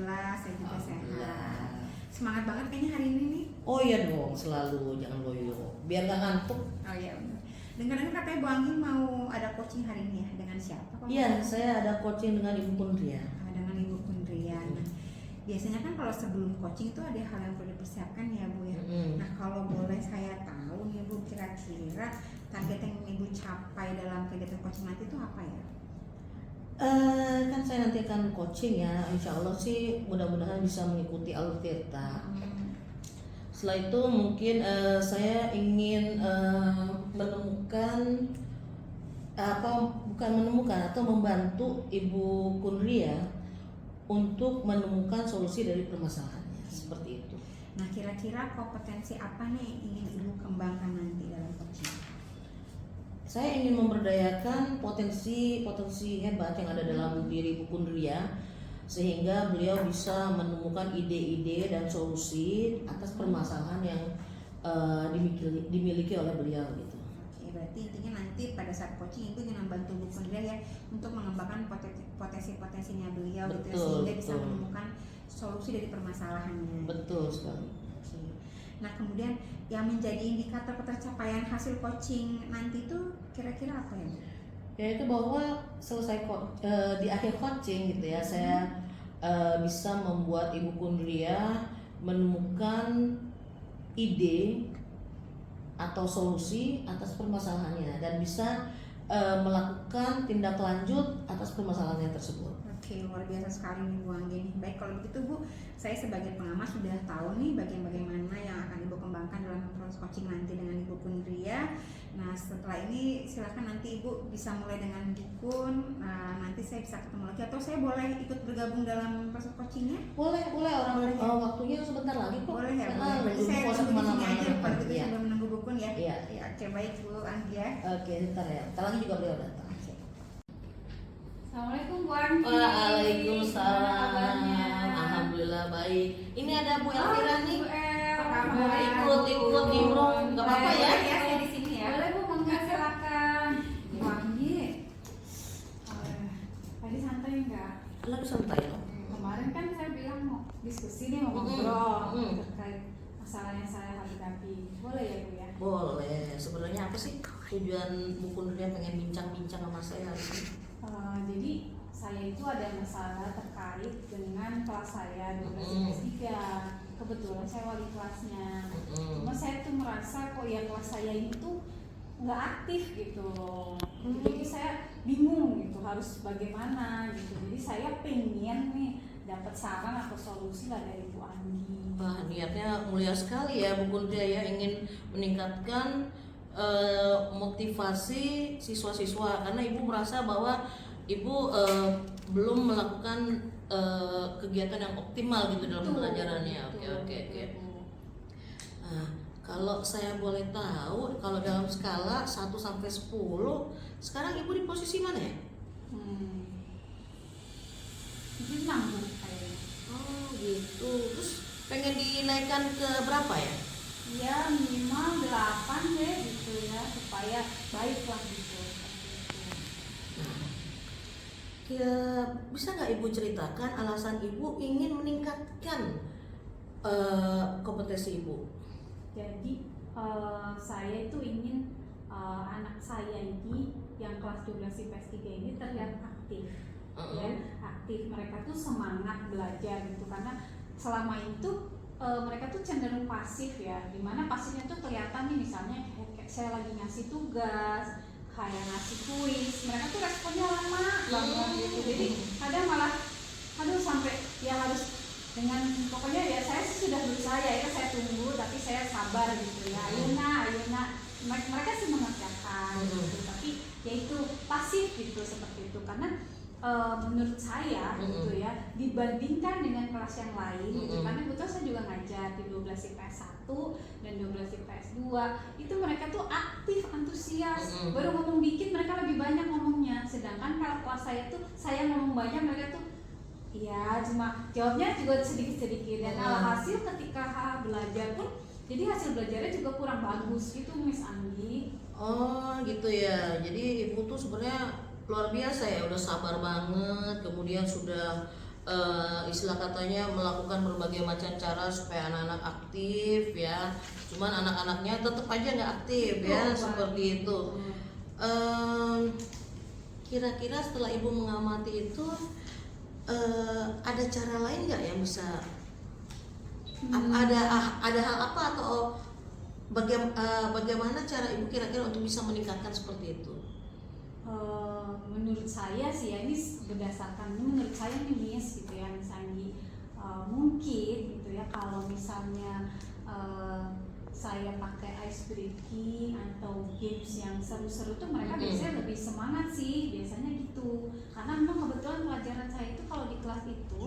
Alhamdulillah saya juga Alhamdulillah. sehat. Semangat banget kayaknya hari ini nih. Oh iya dong, selalu jangan loyo. Biar gak ngantuk. Oh iya benar. Dengar-dengar katanya Bu Anggi mau ada coaching hari ini ya, dengan siapa? Iya, saya ada coaching dengan Ibu Pundria. Dengan Ibu Pundria. Nah, biasanya kan kalau sebelum coaching itu ada hal yang perlu dipersiapkan ya Bu ya. Nah kalau boleh saya tahu nih Bu, kira-kira target yang Ibu capai dalam kegiatan coaching nanti itu apa ya? Kan saya nanti akan coaching ya, insya Allah sih mudah-mudahan bisa mengikuti alur Tirta. Setelah itu mungkin saya ingin menemukan atau membantu Ibu Pundria untuk menemukan solusi dari permasalahannya, seperti itu. Nah kira-kira kompetensi apa nih yang ingin Ibu kembangkan nanti dalam coaching? Saya ingin memberdayakan potensi hebat yang ada dalam diri Ibu Pundria, sehingga beliau bisa menemukan ide-ide dan solusi atas permasalahan yang dimiliki oleh beliau gitu. Oke, berarti intinya nanti pada saat coaching Ibu ingin membantu Bu Pundria ya untuk mengembangkan potensi-potensinya beliau gitu ya, sehingga bisa menemukan solusi dari permasalahannya. Betul sekali. Nah kemudian yang menjadi indikator ketercapaian hasil coaching nanti itu kira-kira apa ya? Yaitu bahwa selesai di akhir coaching gitu ya, saya bisa membuat Ibu Pundria menemukan ide atau solusi atas permasalahannya dan bisa melakukan tindak lanjut atas permasalahannya tersebut. Oke, luar biasa sekali nih Bu Anggi nih. Baik, kalau begitu Bu, saya sebagai pengamat sudah tahu nih bagian-bagian mana yang akan Ibu kembangkan dalam proses coaching nanti dengan Ibu Pundria. Nah, setelah ini silakan nanti Ibu bisa mulai dengan dukun. Nah, nanti saya bisa ketemu lagi atau saya boleh ikut bergabung dalam proses coachingnya? Boleh orang waktunya sebentar lagi kok. Boleh ya, boleh. Berarti Saya tunggu di sini aja kalau gitu ya. sambil menunggu dukun ya. Iya. Oke, baik Bu Anggi ya. Oke, sebentar ya. Ntar lagi juga beliau datang. Assalamualaikum Bu Anggi. Waalaikumsalam. Kabarnya? Alhamdulillah baik. Ini ada Bu Elvira nih. Bu El. Mau ikut nimbrung, nggak apa-apa ya? Ya, saya di sini ya. Boleh Bu, monggo silakan. Bu Anggi. Tadi santai nggak? Lagi santai loh. Kemarin kan saya bilang mau diskusi nih, mau ngobrol terkait masalah yang saya hadapi. Boleh ya Bu ya? Boleh. Sebenarnya apa sih tujuan Bu Pundria pengen bincang-bincang sama saya hari ini? Jadi saya itu ada masalah terkait dengan kelas saya 12/3. Kebetulan saya wali kelasnya. Cuma saya tuh merasa kok ya kelas saya ini tuh nggak aktif gitu. Jadi saya bingung gitu harus bagaimana gitu. Jadi saya pengen nih dapat saran atau solusi lah dari Bu Anggi. Wah, niatnya mulia sekali ya Bu Pundria ya, ingin meningkatkan motivasi siswa-siswa karena Ibu merasa bahwa Ibu belum melakukan kegiatan yang optimal gitu dalam pembelajarannya. Oke. Nah, kalau saya boleh tahu, kalau dalam skala 1 sampai 10, sekarang Ibu di posisi mana ya? Itu 6 Bu kayaknya. Oh gitu. Terus pengen dinaikkan ke berapa ya? Ya minimal 8 deh gitu ya, supaya baik lah gitu. Ya, bisa nggak Ibu ceritakan alasan Ibu ingin meningkatkan kompetensi Ibu? Jadi saya itu ingin anak saya ini yang kelas 12 IPS 3 ini terlihat aktif, ya, aktif. Mereka tuh semangat belajar gitu karena selama itu mereka tuh cenderung pasif ya, dimana pasifnya tuh kelihatan nih, misalnya kayak saya lagi ngasih tugas, kayak ngasih kuis, mereka tuh responnya lama banget gitu. Jadi kadang malah sampai ya harus dengan pokoknya ya saya sih sudah berusaha ya, itu saya tunggu tapi saya sabar gitu ya. Ayo nak mereka sih mengerjakan gitu, tapi ya itu pasif gitu seperti itu karena menurut saya gitu ya, dibandingkan dengan kelas yang lain gitu, karena betul saya juga ngajar di 12 IPS 1 dan 12 IPS 2 itu mereka tuh aktif, antusias, baru ngomong dikit mereka lebih banyak ngomongnya, sedangkan kalau kelas saya tuh saya ngomong banyak mereka tuh iya cuma jawabnya juga sedikit-sedikit dan alhasil ketika belajar pun jadi hasil belajarnya juga kurang bagus gitu Miss Anggi. Oh gitu ya, jadi Ibu tuh sebenarnya luar biasa ya, udah sabar banget, kemudian sudah istilah katanya melakukan berbagai macam cara supaya anak-anak aktif ya, cuman anak-anaknya tetap aja nggak aktif ya, seperti itu. Kira-kira setelah ibu mengamati itu ada cara lain nggak yang bisa ada hal apa atau bagaimana cara ibu kira-kira untuk bisa meningkatkan seperti itu? Menurut saya sih ya, ini berdasarkan menurut saya nih Miss gitu ya, Miss Anggi, mungkin gitu ya kalau misalnya saya pakai ice breaking atau games yang seru-seru tuh mereka biasanya lebih semangat sih, biasanya gitu. Karena memang kebetulan pelajaran saya itu kalau di kelas itu,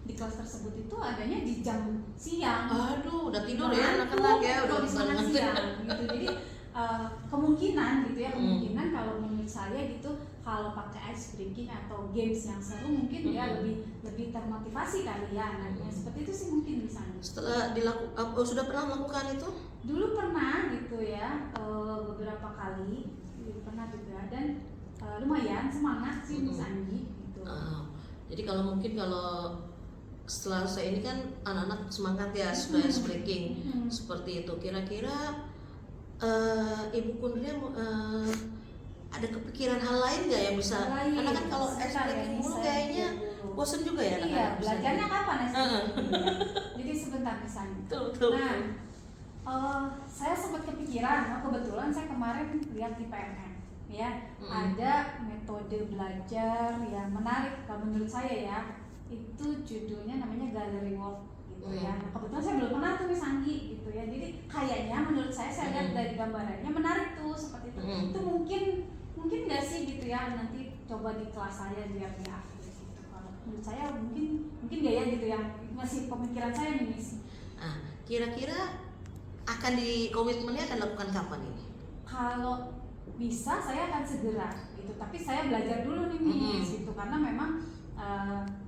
di kelas tersebut itu adanya di jam siang. Aduh, udah tidur ya anak-anak ya, udah sangat siang gitu. Jadi kemungkinan gitu ya, kemungkinan kalau menurut saya gitu, kalau pakai ice breaking atau games yang seru mungkin ya lebih termotivasi kali ya anaknya. Seperti itu sih mungkin misalnya. Setelah sudah pernah melakukan itu? Dulu pernah gitu ya, beberapa kali pernah juga, dan lumayan semangat sih Miss Anggi gitu. Jadi kalau mungkin kalau setelah saya ini kan anak-anak semangat ya sudah ice breaking seperti itu, kira-kira Ibu Kundria ada kepikiran hal lain nggak yang bisa? Karena kan kalau ice breaking dulu kayaknya bosan juga ya. Iya, belajarnya kapan ice breaking? Jadi sebentar misalnya. Nah, saya sempat kepikiran, kebetulan saya kemarin lihat di PNM ya, ada metode belajar yang menarik kalau menurut saya ya, itu judulnya namanya gallery walk gitu ya. Nah, kebetulan saya belum pernah tuh Miss Anggi gitu ya, jadi kayaknya menurut saya lihat dari gambarannya menarik tuh seperti itu. Itu mungkin nggak sih gitu ya, nanti coba di kelas saya biar dia aktif gitu. Kalau menurut saya mungkin nggak ya gitu ya, masih pemikiran saya nih Miss. Kira-kira akan komitmennya akan lakukan kapan ini? Kalau bisa saya akan segera gitu, tapi saya belajar dulu nih Miss gitu, karena memang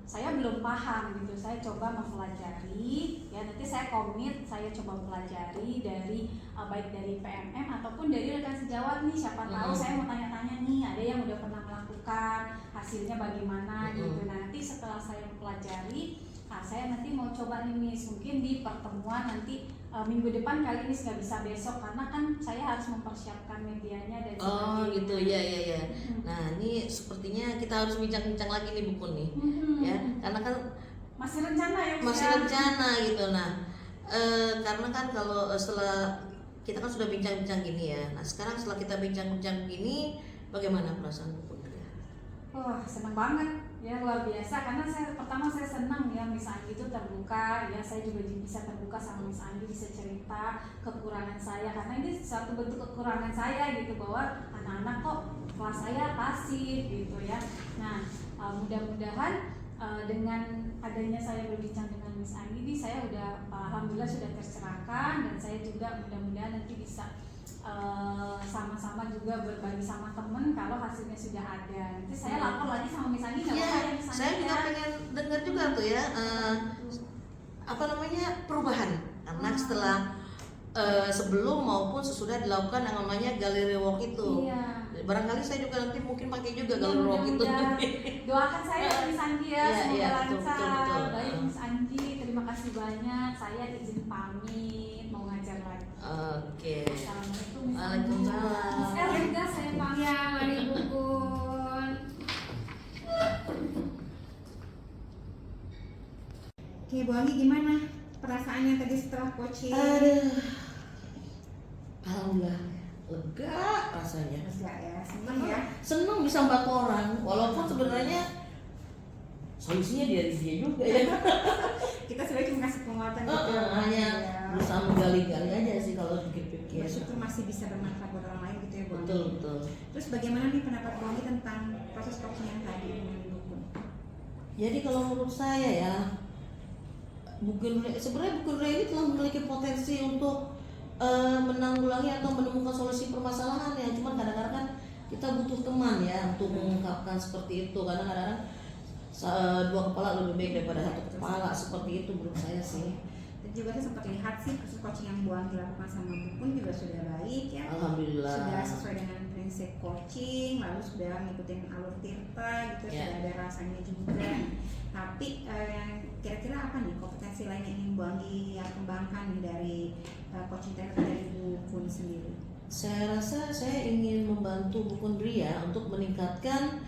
saya belum paham gitu. Saya coba mempelajari ya, nanti saya komit saya coba pelajari dari baik dari PMM ataupun dari rekan sejawat nih, siapa tahu saya mau tanya-tanya nih, ada yang udah pernah melakukan, hasilnya bagaimana gitu. Nah, nanti setelah saya pelajari, saya nanti mau coba nih Miss, mungkin di pertemuan nanti minggu depan kali ini, nggak bisa besok karena kan saya harus mempersiapkan medianya dan gitu ya. Nah, ini sepertinya kita harus bincang-bincang lagi nih Bu Kun nih ya, karena kan masih rencana ya, rencana gitu. Nah, karena kan kalau setelah kita kan sudah bincang-bincang gini ya, nah sekarang setelah kita bincang-bincang gini, bagaimana perasaan Bu Kun? Wah, senang banget ya, luar biasa, karena pertama saya senang ya Miss Anggi itu terbuka ya, saya juga bisa terbuka sama Miss Anggi, bisa cerita kekurangan saya, karena ini satu bentuk kekurangan saya gitu, bahwa anak-anak kok kelas saya pasif gitu ya. Nah, mudah-mudahan dengan adanya saya berbincang dengan Miss Anggi ini, saya udah alhamdulillah sudah tercerahkan, dan saya juga mudah-mudahan nanti bisa sama-sama juga berbagi sama temen kalau hasilnya sudah ada. Nanti saya lapor lagi sama Miss Anggi, saya juga pengen dengar juga tuh ya perubahan, karena setelah sebelum maupun sesudah dilakukan yang namanya gallery walk itu. Barangkali saya juga nanti mungkin pakai juga gallery walk itu. Doakan saya Miss Anggi ya, semoga lancar. Betul. Baik Miss Anggi, terima kasih banyak. Saya izin pamit, mau ngajar lagi. Oke. Assalamualaikum. Waalaikumsalam. Juga saya pamit. Ya, mari Bu Kun. Oke, Bu Anggi, gimana perasaannya tadi setelah coaching? Alhamdulillah lega rasanya. Lega ya, seneng ya. Seneng bisa membantu orang, walaupun sebenarnya solusinya dia juga ya. Kita sebenarnya cuma kasih penguatan gitu. Hanya berusaha menggali-gali aja sih kalau pikir-pikir. Bersyukur masih bisa bermanfaat buat orang lain gitu ya Bu Anggi. Betul. Terus bagaimana nih pendapat Bu Anggi tentang proses coaching yang tadi dengan Bu Kun? Jadi kalau menurut saya ya, sebenarnya Bu Kun ini telah memiliki potensi untuk menanggulangi atau menemukan solusi permasalahan ya. Cuman kadang-kadang kan kita butuh teman ya untuk mengungkapkan seperti itu. Karena kadang-kadang dua kepala lebih baik daripada satu kepala, seperti itu menurut saya sih. Dan juga saya sempat lihat sih proses coaching yang Bu Anggi lakukan sama Bu Kun juga sudah baik ya. Alhamdulillah. Sudah sesuai dengan prinsip komprehensif coaching, lalu sudah ngikutin alur Tirta gitu, Ya. sudah ada rasanya juga. Tapi kira-kira apa nih kompetensi lain yang ingin Bu Anggi kembangkan nih dari coaching Tirta dari Bu Kun sendiri? Saya rasa saya ingin membantu Bu Kundria untuk meningkatkan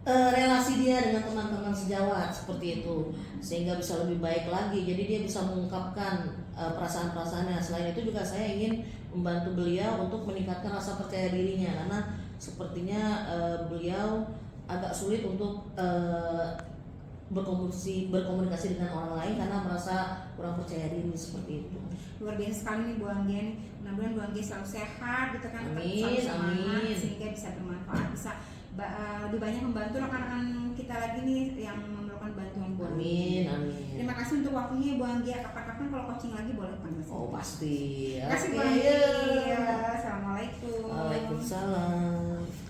relasi dia dengan teman-teman sejawat seperti itu, sehingga bisa lebih baik lagi. Jadi dia bisa mengungkapkan perasaan-perasaannya. Selain itu juga saya ingin membantu beliau untuk meningkatkan rasa percaya dirinya, karena sepertinya beliau agak sulit untuk berkomunikasi dengan orang lain karena merasa kurang percaya diri seperti itu. Luar biasa sekali nih Bu Anggi. Mudah-mudahan Bu Anggi selalu sehat gitu kan, tetap Amin, selalu semangat amin. sehingga bisa bermanfaat, bisa lebih banyak membantu rekan-rekan kita lagi nih yang memerlukan bantuan Bu Anggi. Amin, amin. Terima kasih untuk waktunya Bu Anggi. Kapan-kapan kalau coaching lagi boleh panggil saya. Oh pasti. Terima kasih Bu Oke, Anggi. ya. Assalamualaikum. Waalaikumsalam.